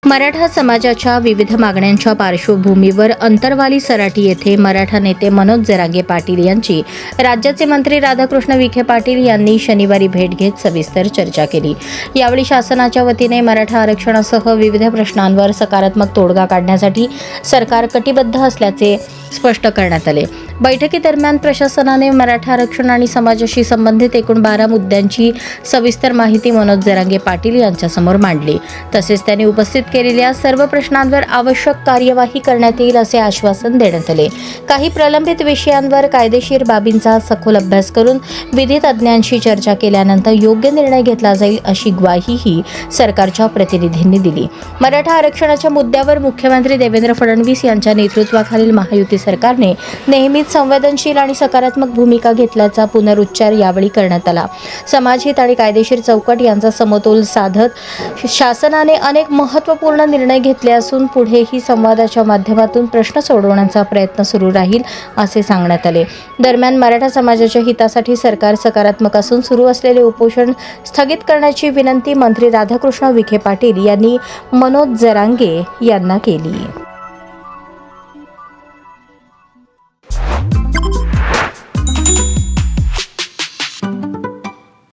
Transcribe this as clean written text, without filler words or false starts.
मराठा समाजाच्या विविध मागण्यांच्या पार्श्वभूमीवर अंतरवाली सराटी येथे मराठा नेते मनोज जरांगे पाटील यांची राज्याचे मंत्री राधाकृष्ण विखे पाटील यांनी शनिवारी भेट घेत सविस्तर चर्चा केली। यावेळी शासनाच्या वतीने मराठा आरक्षणासह विविध प्रश्नांवर सकारात्मक तोडगा काढण्यासाठी सरकार कटिबद्ध असल्याचे स्पष्ट करण्यात आले। बैठकीदरम्यान प्रशासनाने मराठा आरक्षण आणि समाजाशी संबंधित एकूण 12 मुद्द्यांची सविस्तर माहिती मनोज जरांगे पाटील यांच्यासमोर मांडली। तसेच त्यांनी उपस्थित केलेल्या सर्व प्रश्नांवर आवश्यक कार्यवाही करण्यात येईल असे आश्वासन देण्यात आले। काही प्रलंबित विषयांवर कायदेशीर बाबींचा सखोल अभ्यास करून विधी तज्ज्ञांशी चर्चा केल्यानंतर योग्य निर्णय घेतला जाईल अशी ग्वाहीही सरकारच्या प्रतिनिधींनी दिली। मराठा आरक्षणाच्या मुद्द्यावर मुख्यमंत्री देवेंद्र फडणवीस यांच्या नेतृत्वाखालील महायुती सरकारने नेहमीच संवेदनशील आणि सकारात्मक भूमिका घेतल्याचा पुनरुच्चार यावेळी करण्यात आला। समाजहित आणि कायदेशीर चौकट यांचा समतोल साधत शासनाने अनेक महत्त्वपूर्ण निर्णय घेतले असून पुढेही संवादाच्या माध्यमातून प्रश्न सोडवण्याचा प्रयत्न सुरू राहील असे सांगण्यात आले। दरम्यान मराठा समाजाच्या हितासाठी सरकार सकारात्मक असून सुरू असलेले उपोषण स्थगित करण्याची विनंती मंत्री राधाकृष्ण विखे पाटील यांनी मनोज जरांगे यांना केली।